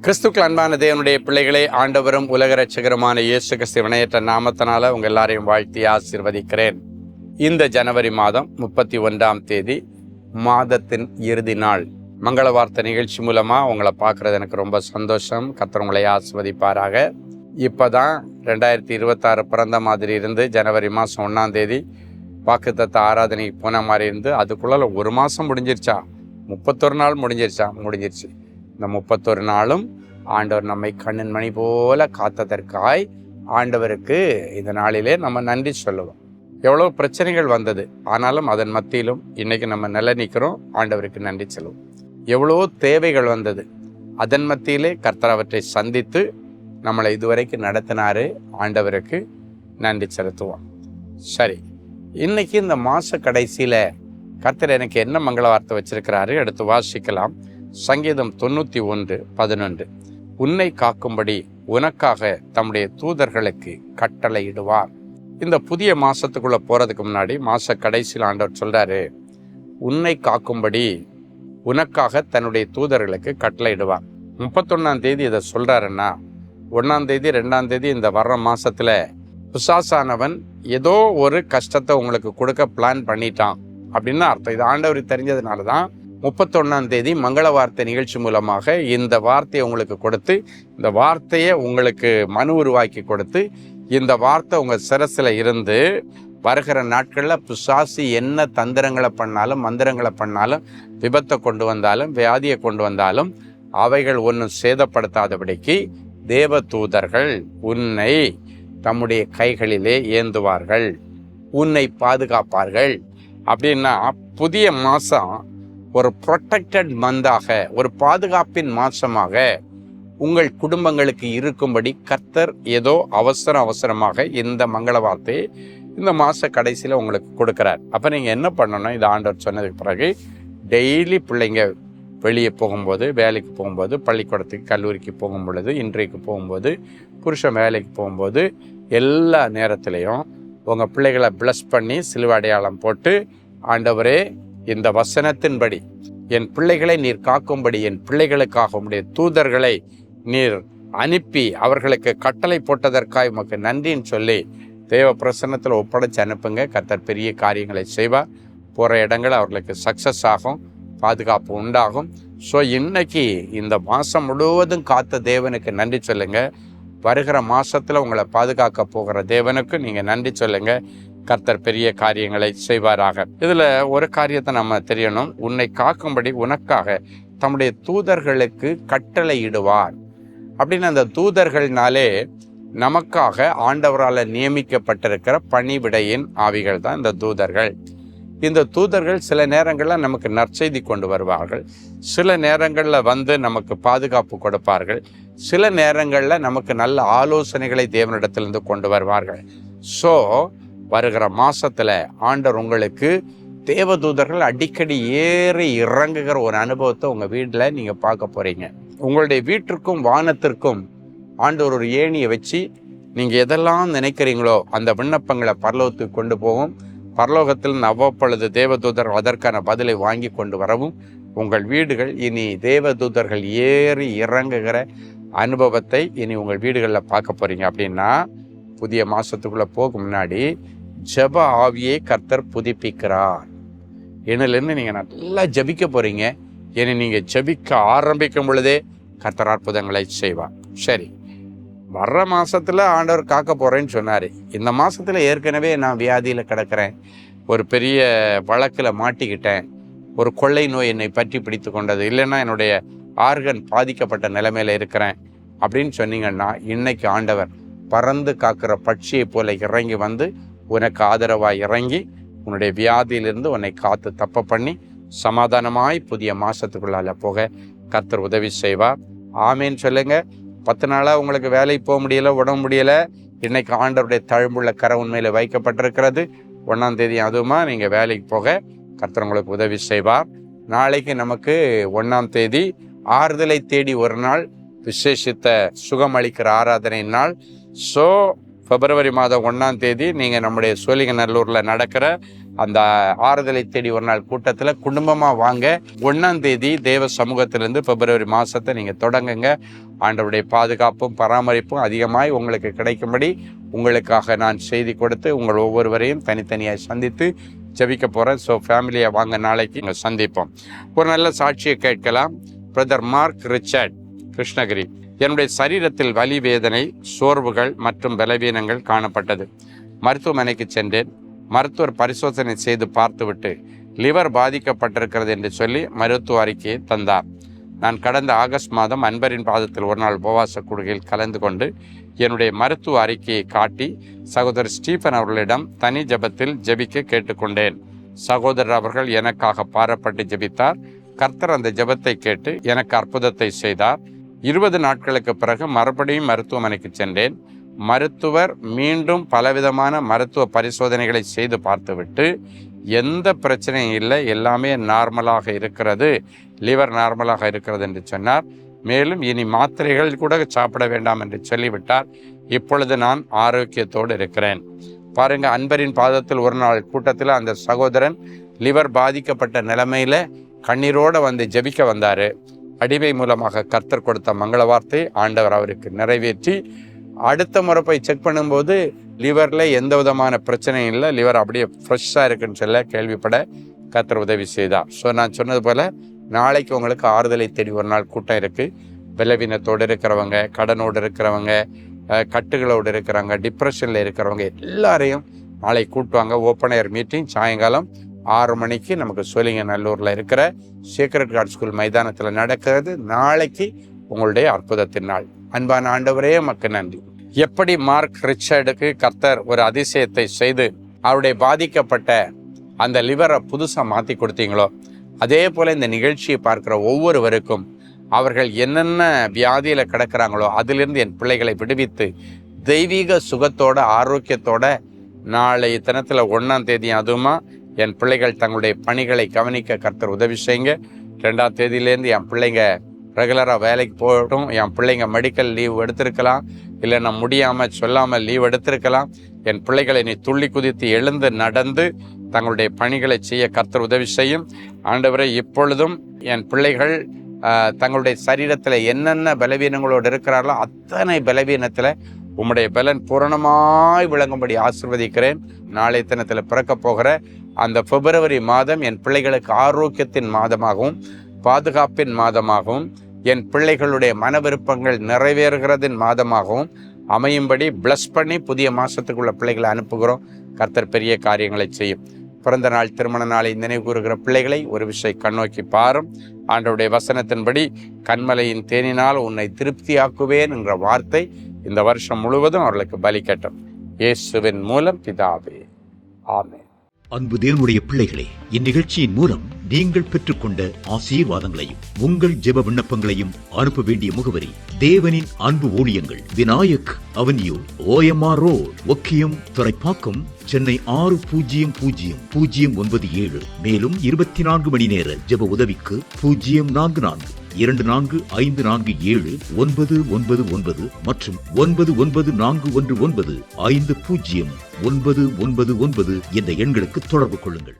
கிறிஸ்துக்கள் அன்பான தேவனுடைய பிள்ளைகளை ஆண்டவரும் உலக ரட்சகருமான இயேசு கிறிஸ்து வினையற்ற நாமத்தினால உங்கள் எல்லாரையும் வாழ்த்தி ஆசீர்வதிக்கிறேன். இந்த ஜனவரி மாதம் 31ஆம் தேதி மாதத்தின் இறுதி நாள் மங்கள வார்த்தை நிகழ்ச்சி மூலமா உங்களை பார்க்கறது எனக்கு ரொம்ப சந்தோஷம். கர்த்தர் உங்களை ஆசீர்வதிப்பாராக. இப்போதான் 2026 பிறந்த மாதிரி இருந்து ஜனவரி மாதம் 1ஆம் தேதி வாக்குத்தத்த ஆராதனைக்கு போன மாதிரி இருந்து அதுக்குள்ள ஒரு மாதம் முடிஞ்சிருச்சா, 31 நாள் முடிஞ்சிருச்சு. இந்த 31 நாளும் ஆண்டவர் நம்மை கண்ணின் மணி போல காத்ததற்காய் ஆண்டவருக்கு இந்த நாளிலே நம்ம நன்றி சொல்லுவோம். எவ்வளோ பிரச்சனைகள் வந்தது, ஆனாலும் அதன் மத்தியிலும் இன்னைக்கு நம்ம நிலை நிற்கிறோம். ஆண்டவருக்கு நன்றி சொல்லுவோம். எவ்வளோ தேவைகள் வந்தது, அதன் மத்தியிலே கர்த்தர் அவற்றை சந்தித்து நம்மளை இதுவரைக்கும் நடத்தினாரு. ஆண்டவருக்கு நன்றி செலுத்துவோம். சரி, இன்னைக்கு இந்த மாத கடைசியில் கர்த்தர் எனக்கு என்ன மங்கள வார்த்தை வச்சிருக்கிறாரு எடுத்து வாசிக்கலாம். சங்கீதம் 91:11. உன்னை காக்கும்படி உனக்காக தம்முடைய தூதர்களுக்கு கட்டளையிடுவார். இந்த புதிய மாசத்துக்குள்ள போறதுக்கு முன்னாடி மாச கடைசியில் ஆண்டவர் சொல்றாரு, உன்னை காக்கும்படி உனக்காக தன்னுடைய தூதர்களுக்கு கட்டளையிடுவார். 31ஆம் தேதி இதை சொல்றாருன்னா 1ஆம் தேதி 2ஆம் தேதி இந்த வர்ற மாசத்துல பிசாசானவன் ஏதோ ஒரு கஷ்டத்தை உங்களுக்கு கொடுக்க பிளான் பண்ணிட்டான் அப்படின்னு அர்த்தம். இது ஆண்டவருக்கு தெரிஞ்சதுனால தான் 31ஆம் தேதி மங்கள வார்த்தை நிகழ்ச்சி மூலமாக இந்த வார்த்தையை உங்களுக்கு கொடுத்து, இந்த வார்த்தையை உங்களுக்கு மனு உருவாக்கி கொடுத்து, இந்த வார்த்தை உங்கள் சிரசில் இருந்து வருகிற நாட்களில் பிசாசு என்ன தந்திரங்களை பண்ணாலும் மந்திரங்களை பண்ணாலும் விபத்தை கொண்டு வந்தாலும் வியாதியை கொண்டு வந்தாலும் அவைகள் ஒன்றும் சேதப்படுத்தாதபடிக்கு தேவ தூதர்கள் உன்னை தம்முடைய கைகளிலே ஏந்துவார்கள், உன்னை பாதுகாப்பார்கள். அப்படின்னா புதிய மாதம் ஒரு ப்ரொடெக்டட் மந்தாக, ஒரு பாதுகாப்பின் மாசமாக உங்கள் குடும்பங்களுக்கு இருக்கும்படி கர்த்தர் ஏதோ அவசரமாக இந்த மங்கள வார்த்தையை இந்த மாத கடைசியில் உங்களுக்கு கொடுக்குறார். அப்போ நீங்கள் என்ன பண்ணணும், இது ஆண்டவர் சொன்னதுக்கு பிறகு டெய்லி பிள்ளைங்க வெளியே போகும்போது, வேலைக்கு போகும்போது, பள்ளிக்கூடத்துக்கு கல்லூரிக்கு போகும் பொழுது, இன்றைக்கு போகும்போது, புருஷன் வேலைக்கு போகும்போது, எல்லா நேரத்துலையும் உங்கள் பிள்ளைகளை ப்ளஸ் பண்ணி சிலுவை அடையாளம் போட்டு, ஆண்டவரே இந்த வசனத்தின்படி என் பிள்ளைகளை நீர் காக்கும்படி என் பிள்ளைகளுக்காக உம்முடைய தூதர்களை நீர் அனுப்பி அவர்களுக்கு கட்டளை போட்டதற்காக உமக்கு நன்றின்னு சொல்லி தேவ பிரசன்னத்தில் ஒப்படைச்சு அனுப்புங்க. கர்த்தர் பெரிய காரியங்களை செய்வார். போகிற இடங்கள் அவர்களுக்கு சக்ஸஸ் ஆகும், பாதுகாப்பு உண்டாகும். ஸோ இன்னைக்கு இந்த மாதம் முழுவதும் காத்த தேவனுக்கு நன்றி சொல்லுங்க. வருகிற மாதத்தில் உங்களை பாதுகாக்க போகிற தேவனுக்கு நீங்கள் நன்றி சொல்லுங்க. கர்த்தர் பெரிய காரியங்களை செய்வாராக. இதில் ஒரு காரியத்தை நம்ம தெரியணும், உன்னை காக்கும்படி உனக்காக தம்முடைய தூதர்களுக்கு கட்டளையிடுவார். அப்படின்னு அந்த தூதர்கள்னாலே நமக்காக ஆண்டவரால் நியமிக்கப்பட்டிருக்கிற பணிவிடையின் ஆவிகள் தான் இந்த தூதர்கள். இந்த தூதர்கள் சில நேரங்களில் நமக்கு நற்செய்தி கொண்டு வருவார்கள், சில நேரங்களில் வந்து நமக்கு பாதுகாப்பு கொடுப்பார்கள், சில நேரங்களில் நமக்கு நல்ல ஆலோசனைகளை தேவனிடத்திலிருந்து கொண்டு வருவார்கள். ஸோ வருகிற மாசத்துல ஆண்டவர் உங்களுக்கு தேவதூதர்கள் அடிக்கடி ஏறி இறங்குகிற ஒரு அனுபவத்தை உங்க வீட்டில் நீங்க பார்க்க போறீங்க. உங்களுடைய வீட்டிற்கும் வானத்திற்கும் ஆண்டவர் ஒரு ஏணியை வச்சு நீங்க எதெல்லாம் நினைக்கிறீங்களோ அந்த விண்ணப்பங்களை பரலோகத்துக்கு கொண்டு போகும். பரலோகத்தில் அவ்வப்பொழுது தேவதூதர்கள் அதற்கான பதிலை வாங்கி கொண்டு வரவும் உங்கள் வீடுகள் இனி தேவதூதர்கள் ஏறி இறங்குகிற அனுபவத்தை இனி உங்கள் வீடுகளில் பார்க்க போறீங்க. அப்படின்னா புதிய மாசத்துக்குள்ள போகும் முன்னாடி ஜெப ஆவியை கர்த்தர் புதுப்பிக்கிறார். என்னிலிருந்து நீங்க நல்லா ஜபிக்க போறீங்க. இனி நீங்க ஜபிக்க ஆரம்பிக்கும் பொழுதே கர்த்தர் அற்புதங்களை செய்வார். சரி, வர்ற மாசத்துல ஆண்டவர் காக்க போறேன்னு சொன்னாரு. இந்த மாசத்துல ஏற்கனவே நான் வியாதியில கிடக்கிறேன், ஒரு பெரிய வழக்குல மாட்டிக்கிட்டேன், ஒரு கொள்ளை நோய் என்னை பற்றி பிடித்து கொண்டது, இல்லைன்னா என்னுடைய ஆர்கன் பாதிக்கப்பட்ட நிலைமையில இருக்கிறேன் அப்படின்னு சொன்னீங்கன்னா, இன்னைக்கு ஆண்டவர் பறந்து காக்கிற பட்சியை போல இறங்கி வந்து உனக்கு ஆதரவாய் இறங்கி உன்னுடைய வியாதியிலிருந்து உன்னை காத்து தப்ப பண்ணி சமாதானமாய் புதிய மாசத்துக்குள்ளால போக கர்த்தர் உதவி செய்வார். ஆமேன்னு சொல்லுங்க. 10 நாளாக உங்களுக்கு வேலைக்கு போக முடியல, உடம்பு முடியல, இன்னைக்கு ஆண்டவருடைய தழும்புள்ள கரை உண்மையில வைக்கப்பட்டிருக்கிறது. 1ஆம் தேதி அதுவுமா நீங்கள் வேலைக்கு போக கர்த்தர் உங்களுக்கு உதவி செய்வார். நாளைக்கு நமக்கு 1ஆம் தேதி ஆறுதலை தேடி ஒரு நாள், விசேஷித்த சுகமளிக்கிற ஆராதனை நாள். ஸோ பிப்ரவரி மாதம் 1ஆம் தேதி நீங்கள் நம்முடைய சோழிங்கநல்லூரில் நடக்கிற அந்த ஆறுதலை தேடி ஒரு நாள் கூட்டத்தில் குடும்பமாக வாங்க. 1ஆம் தேதி தேவ சமூகத்திலிருந்து பிப்ரவரி மாதத்தை நீங்கள் தொடங்குங்க. ஆண்டவருடைய பாதுகாப்பும் பராமரிப்பும் அதிகமாய் உங்களுக்கு கிடைக்கும்படி உங்களுக்காக நான் செய்தி கொடுத்து உங்கள் ஒவ்வொருவரையும் தனித்தனியாக சந்தித்து ஜெபிக்க போகிறேன். ஸோ ஃபேமிலியை வாங்க, நாளைக்கு இங்கே சந்திப்போம். ஒரு நல்ல சாட்சியை கேட்கலாம். Brother mark Richard, Krishnagiri. என்னுடைய சரீரத்தில் வலி, வேதனை, சோர்வுகள் மற்றும் பலவீனங்கள் காணப்பட்டது. மருத்துவமனைக்கு சென்றேன். மருத்துவர் பரிசோதனை செய்து பார்த்துவிட்டு லிவர் பாதிக்கப்பட்டிருக்கிறது என்று சொல்லி மருத்துவ அறிக்கையை தந்தார். நான் கடந்த ஆகஸ்ட் மாதம் அன்பரின் பாதத்தில் ஒரு நாள் உபவாச கூடுகையில் கலந்து கொண்டு என்னுடைய மருத்துவ அறிக்கையை காட்டி சகோதரர் ஸ்டீபன் அவர்களிடம் தனி ஜெபத்தில் ஜெபிக்க கேட்டுக்கொண்டேன். சகோதரர் அவர்கள் எனக்காக பாரப்பட்டு ஜெபித்தார். கர்த்தர் அந்த ஜெபத்தை கேட்டு எனக்கு அற்புதத்தை செய்தார். 20 நாட்களுக்கு பிறகு மறுபடியும் மருத்துவமனைக்கு சென்றேன். மருத்துவர் மீண்டும் பலவிதமான மருத்துவ பரிசோதனைகளை செய்து பார்த்துவிட்டு எந்த பிரச்சனையும் இல்லை, எல்லாமே நார்மலாக இருக்கிறது, லிவர் நார்மலாக இருக்கிறது என்று சொன்னார். மேலும் இனி மாத்திரைகள் கூட சாப்பிட வேண்டாம் என்று சொல்லிவிட்டார். இப்பொழுது நான் ஆரோக்கியத்தோடு இருக்கிறேன். பாருங்க, அன்பரின் பாதத்தில் ஒரு நாள் கூட்டத்தில் அந்த சகோதரன் லிவர் பாதிக்கப்பட்ட நிலைமையில கண்ணீரோடு வந்து ஜெபிக்க வந்தார். அடிமை மூலமாக கர்த்தர் கொடுத்த மங்கள வார்த்தை ஆண்டவர் அவருக்கு நிறைவேற்றி அடுத்த முறை போய் செக் பண்ணும்போது லிவரில் எந்த விதமான பிரச்சனையும் இல்லை, லிவர் அப்படியே ஃப்ரெஷ்ஷாக இருக்குன்னு சொல்ல கேள்விப்பட கர்த்தர் உதவி செய்தார். ஸோ நான் சொன்னது போல் நாளைக்கு உங்களுக்கு ஆறுதலை தேடி ஒரு நாள் கூட்டம் இருக்குது. பலவீனத்தோடு இருக்கிறவங்க, கடனோடு இருக்கிறவங்க, கட்டுகளோடு இருக்கிறவங்க, டிப்ரெஷனில் இருக்கிறவங்க எல்லாரையும் நாளை கூட்டுவாங்க. ஓப்பன் ஏர் மீட்டிங் சாயங்காலம் 6 மணிக்கு நமக்கு சோழிங்கநல்லூரில் இருக்கிற சீக்ரெட் கார்ட் ஸ்கூல் மைதானத்தில் நடக்கிறது. நாளைக்கு உங்களுடைய அற்புதத்தின் நாள். அன்பான ஆண்டவரே, உமக்கு நன்றி. எப்படி மார்க் ரிச்சர்டுக்கு கர்த்தர் ஒரு அதிசயத்தை செய்து அவருடைய பாதிக்கப்பட்ட அந்த லிவரை புதுசாக மாற்றி கொடுத்தீங்களோ, அதே போல் இந்த நிகழ்ச்சியை பார்க்குற ஒவ்வொருவருக்கும் அவர்கள் என்னென்ன வியாதியில் கிடக்கிறாங்களோ அதிலிருந்து என் பிள்ளைகளை விடுவித்து தெய்வீக சுகத்தோட ஆரோக்கியத்தோட நாளைய தினத்தில் 1ஆம் தேதி அதுவுமா என் பிள்ளைகள் தங்களுடைய பணிகளை கவனிக்க கர்த்தர் உதவி செய்யுங்க. 2ஆம் தேதியிலேருந்து என் பிள்ளைங்க ரெகுலராக வேலைக்கு போகட்டும். என் பிள்ளைங்க மெடிக்கல் லீவ் எடுத்திருக்கலாம், இல்லை நான் முடியாமல் சொல்லாமல் லீவ் எடுத்திருக்கலாம். என் பிள்ளைகளை நீ துள்ளி குதித்து எழுந்து நடந்து தங்களுடைய பணிகளை செய்ய கர்த்தர் உதவி செய்யும். ஆண்டவரே, இப்பொழுதும் என் பிள்ளைகள் தங்களுடைய சரீரத்தில் என்னென்ன பலவீனங்களோடு இருக்கிறார்களோ அத்தனை பலவீனத்தில் உம்முடைய பலன் பூரணமாய் விளங்கும்படி ஆசீர்வதிக்கிறேன். நாளை தினத்தில் பிறக்க போகிற அந்த பிப்ரவரி மாதம் என் பிள்ளைகளுக்கு ஆரோக்கியத்தின் மாதமாகவும் பாதுகாப்பின் மாதமாகவும் என் பிள்ளைகளுடைய மன விருப்பங்கள் நிறைவேறுகிறதின் மாதமாகவும் அமையும்படி பிளஸ் பண்ணி புதிய மாதத்துக்குள்ள பிள்ளைகளை அனுப்புகிறோம். கர்த்தர் பெரிய காரியங்களை செய்யும். பிறந்த நாள், திருமண நாளை நினைவு கூறுகிற பிள்ளைகளை ஒரு விஷயம் கண்ணோக்கி பாரும். ஆண்டவருடைய வசனத்தின்படி கண்மலையின் தேனினால் உன்னை திருப்தியாக்குவேன் என்ற வார்த்தை இந்த வருஷம் முழுவதும் அவர்களுக்கு பலிக்கட்டும். இயேசுவின் மூலம் பிதாவே, ஆமென். அன்பு தேவனுடைய பிள்ளைகளே, இந்நிகழ்ச்சியின் மூலம் நீங்கள் பெற்றுக்கொண்ட ஆசீர்வாதங்களையும் உங்கள் ஜெப விண்ணப்பங்களையும் அனுப்ப வேண்டிய முகவரி: தேவனின் அன்பு ஊழியங்கள், Vinayak avenue, OMR road, Okkiyam, Thoraipakkam, Chennai 600097. மேலும் 24 மணி நேர ஜெப உதவிக்கு 04424579999 மற்றும் 9941150999 என்ற எண்களுக்கு தொடர்பு கொள்ளுங்கள்.